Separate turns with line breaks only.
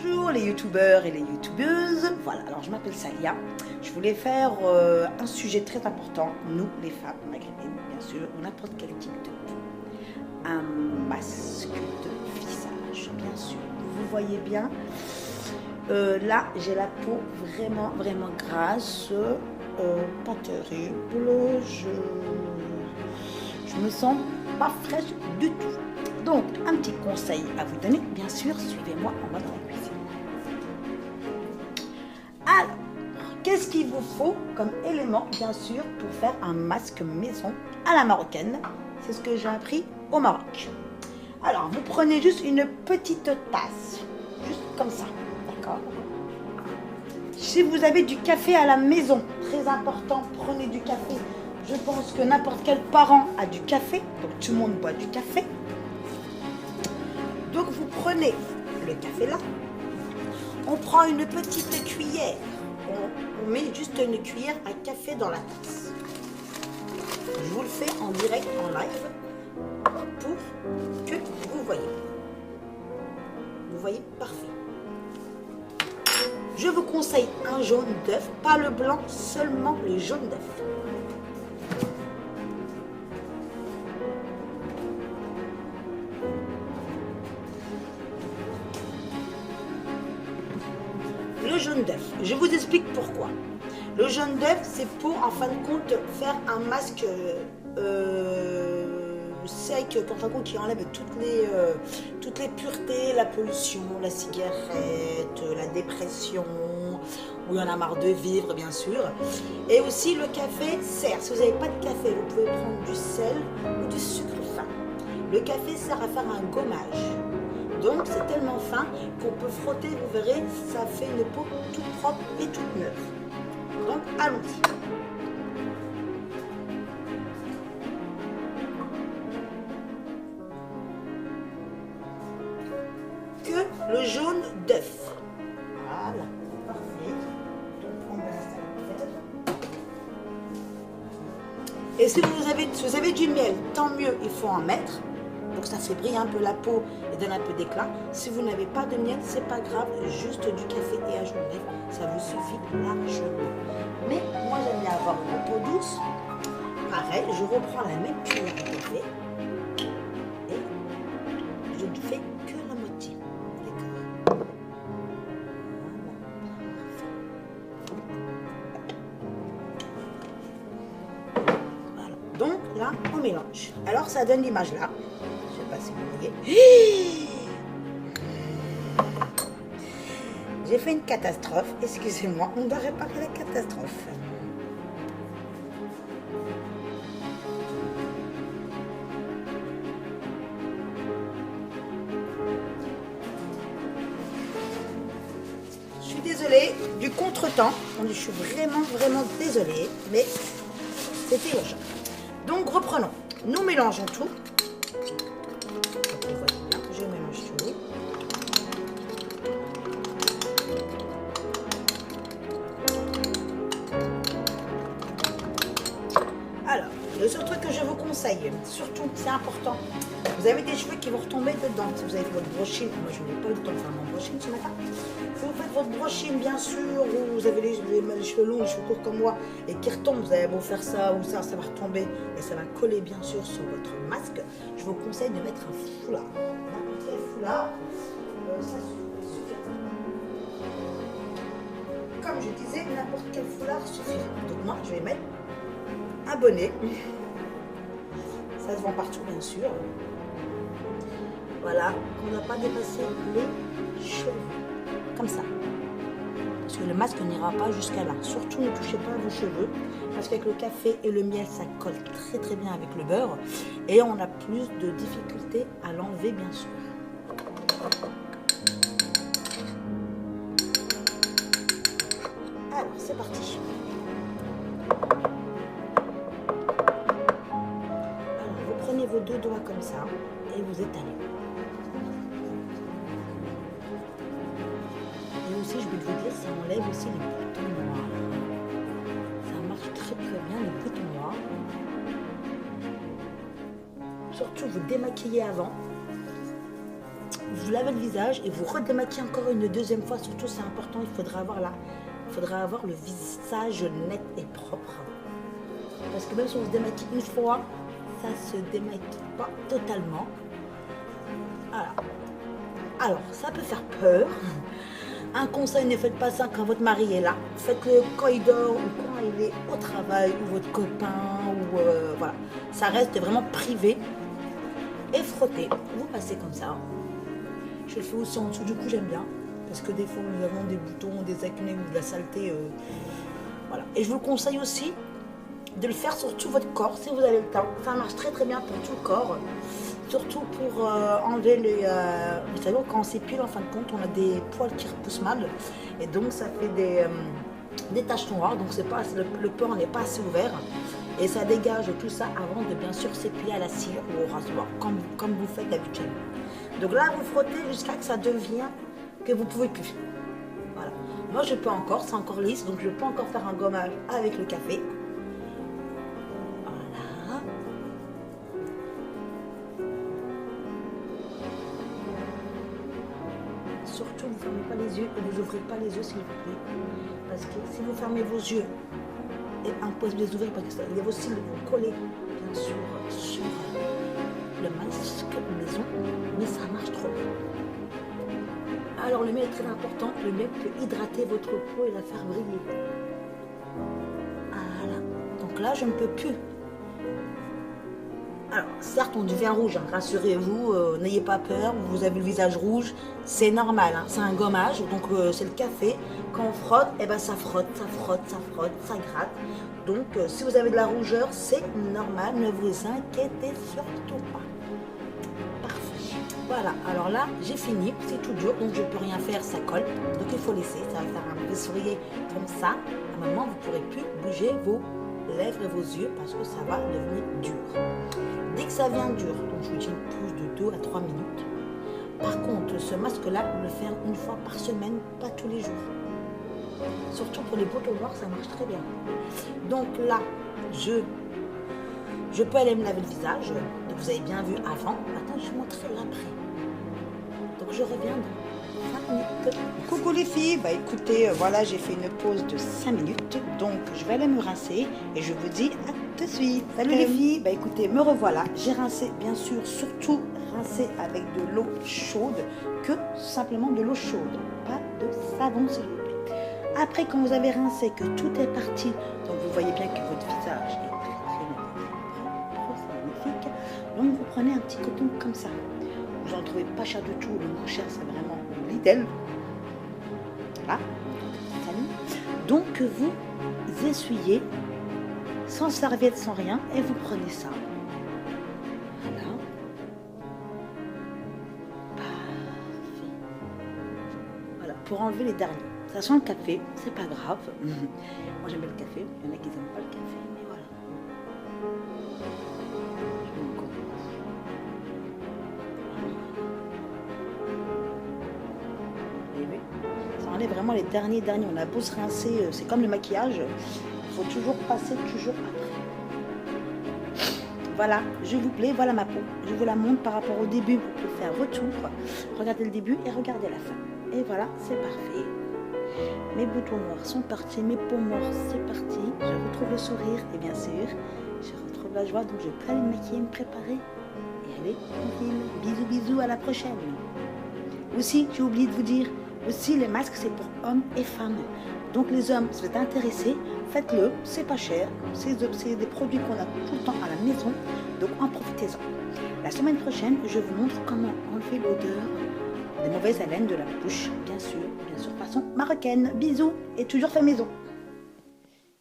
Bonjour les youtubeurs et les youtubeuses. Voilà, alors je m'appelle Salia. Je voulais faire un sujet très important, nous les femmes maghrébines, bien sûr, ou n'importe quel type de peau. Un masque de visage, bien sûr. Vous voyez bien, là j'ai la peau vraiment grasse, pas terrible, je me sens pas fraîche du tout. Donc, un petit conseil à vous donner, bien sûr, suivez-moi, on va dans la cuisine. Alors, qu'est-ce qu'il vous faut comme élément, bien sûr, pour faire un masque maison à la marocaine? C'est ce que j'ai appris au Maroc. Alors, vous prenez juste une petite tasse, juste comme ça, d'accord? Si vous avez du café à la maison, très important, prenez du café. Je pense que n'importe quel parent a du café, donc tout le monde boit du café. Donc vous prenez le café là, on prend une petite cuillère, on met juste une cuillère à café dans la tasse. Je vous le fais en direct, en live, pour que vous voyez. Vous voyez, parfait. Je vous conseille un jaune d'œuf, pas le blanc, seulement le jaune d'œuf. Le jaune d'œuf, je vous explique pourquoi. Le jaune d'œuf, c'est pour, en fin de compte, faire un masque sec, en fin de compte, qui enlève toutes les puretés, la pollution, la cigarette, la dépression, où il y en a marre de vivre, bien sûr. Et aussi, le café sert. Si vous n'avez pas de café, vous pouvez prendre du sel ou du sucre fin. Le café sert à faire un gommage. Donc c'est tellement fin qu'on peut frotter, vous verrez, ça fait une peau toute propre et toute neuve. Donc allons-y. Que le jaune d'œuf. Voilà, parfait. Donc on met la salade. Et si vous avez du miel, tant mieux, il faut en mettre. Donc ça fait briller un peu la peau et donne un peu d'éclat. Si vous n'avez pas de miel, c'est pas grave, juste du café et un jaune d'œuf, ça vous suffit largement. Mais moi j'aime bien avoir une peau douce. Pareil, je reprends la même cuillère de café et je ne fais que la moitié. D'accord. Voilà. Donc là, on mélange. Alors ça donne l'image là. Je ne sais pas si vous voyez. J'ai fait une catastrophe, excusez-moi, on doit réparer la catastrophe. Je suis désolée du contretemps, je suis vraiment désolée, mais c'était urgent. Donc reprenons, nous mélangeons tout. Je mélange tout. Alors, le seul truc que je vous conseille, surtout, c'est important, vous avez des cheveux qui vont retomber dedans. Si vous avez fait votre brushing, moi je n'ai pas eu le temps de faire mon brushing ce matin. Si vous faites votre brushing, bien sûr, ou vous avez les cheveux longs, les cheveux courts comme moi, et qui retombent, vous allez beau faire ça ou ça va retomber, et ça va coller bien sûr sur votre masque. Je vous conseille de mettre un foulard. N'importe quel foulard, ça suffit. Comme je disais, n'importe quel foulard suffit. Donc moi, je vais mettre un bonnet. Ça se vend partout, bien sûr. Voilà, on n'a pas dépassé les cheveux. Comme ça. Parce que le masque n'ira pas jusqu'à là. Surtout, ne touchez pas vos cheveux. Parce qu'avec le café et le miel, ça colle très bien avec le beurre. Et on a plus de difficultés à l'enlever, bien sûr. Alors, c'est parti. Alors, vous prenez vos deux doigts comme ça et vous étalez. Et aussi, je vais vous dire, ça enlève aussi les boutons noirs. Ça marche très bien, les boutons noirs. Surtout, vous démaquillez avant. vous lavez le visage et vous redémaquillez encore une deuxième fois. Surtout, c'est important, il faudra avoir le visage net et propre. Parce que même si on se démaquille une fois, ça se démaquille pas totalement. Voilà. Alors, ça peut faire peur. Un conseil, ne faites pas ça quand votre mari est là. Faites-le quand il dort ou quand il est au travail ou votre copain. Ou voilà. Ça reste vraiment privé. Et frottez. Vous passez comme ça. Je le fais aussi en dessous. Du coup, j'aime bien. Parce que des fois, nous avons des boutons, des acnés ou de la saleté. Voilà. Et je vous conseille aussi de le faire sur tout votre corps si vous avez le temps. Ça marche très très bien pour tout le corps. Surtout pour enlever les... vous savez, quand on s'épile, en fin de compte, on a des poils qui repoussent mal. Et donc, ça fait des taches noires. Donc, c'est pas, le port n'est pas assez ouvert. Et ça dégage tout ça avant de, bien sûr, s'épiler à la cire ou au rasoir, comme vous faites d'habitude. Donc là, vous frottez jusqu'à que ça devient que vous ne pouvez plus. Voilà. Moi, je peux encore, c'est encore lisse. Donc, je peux encore faire un gommage avec le café. Surtout, vous ne fermez pas les yeux et vous n'ouvrez pas les yeux s'il vous plaît. Parce que si vous fermez vos yeux et impossible de les ouvrir parce que les vos cils vont coller bien sûr sur le masque maison, mais ça marche trop. Alors le miel est très important, le miel peut hydrater votre peau et la faire briller. Voilà. Donc là je ne peux plus. Alors, certes, on devient rouge, hein. Rassurez-vous, n'ayez pas peur, vous avez le visage rouge, c'est normal, hein. C'est un gommage, donc c'est le café. Quand on frotte, eh ben, ça frotte, ça frotte, ça frotte, ça gratte. Donc, si vous avez de la rougeur, c'est normal, ne vous inquiétez surtout pas. Parfait. Voilà, alors là, j'ai fini, c'est tout dur, donc je ne peux rien faire, ça colle. Donc, il faut laisser, ça va faire un peu sourire comme ça. À un moment, vous ne pourrez plus bouger vos lèvres et vos yeux parce que ça va devenir dur. Dès que ça vient dur, donc je vous dis plus de 2 à 3 minutes. Par contre, ce masque-là, vous le faire une fois par semaine, pas tous les jours. Surtout pour les boutons noirs, ça marche très bien. Donc là, je peux aller me laver le visage. Donc vous avez bien vu avant. Maintenant, je vous montrerai l'après. Donc je reviens dans 5 minutes. Coucou les filles, bah écoutez, voilà, j'ai fait une pause de 5 minutes. Donc je vais aller me rincer et je vous dis à tout de suite. Salut les filles, bah écoutez, me revoilà. J'ai rincé, bien sûr, surtout rincé avec de l'eau chaude, que simplement de l'eau chaude, pas de savon s'il vous plaît. Après, quand vous avez rincé, que tout est parti, donc vous voyez bien que votre visage est très magnifique. Donc vous prenez un petit coton comme ça. Vous n'en trouvez pas cher du tout, le moins cher c'est vraiment Lidl. Voilà. Donc vous essuyez sans serviette, sans rien, et vous prenez ça. Voilà. Parfait. Voilà, pour enlever les derniers. Ça sent le café, c'est pas grave. Moi j'aime bien le café, il y en a qui n'aiment pas le café, mais voilà. Je vais encore. Vous avez vu ? Ça enlève vraiment les derniers. On a beau se rincer, c'est comme le maquillage, il faut toujours passer toujours après. Voilà, je vous plais, voilà ma peau. Je vous la montre par rapport au début, vous pouvez faire retour. Regardez le début et regardez la fin. Et voilà, c'est parfait. Mes boutons noirs sont partis, mes peaux mortes, c'est parti. Je retrouve le sourire et bien sûr, je retrouve la joie. Donc je vais aller me maquiller, me préparer et aller tranquille. Bisous, bisous, à la prochaine. Aussi, j'ai oublié de vous dire, aussi les masques c'est pour hommes et femmes. Donc les hommes, si vous êtes intéressés, faites-le, c'est pas cher. C'est des produits qu'on a tout le temps à la maison, donc en profitez-en. La semaine prochaine, je vous montre comment enlever l'odeur des mauvaises haleines de la bouche, bien sûr, façon marocaine. Bisous et toujours fait maison.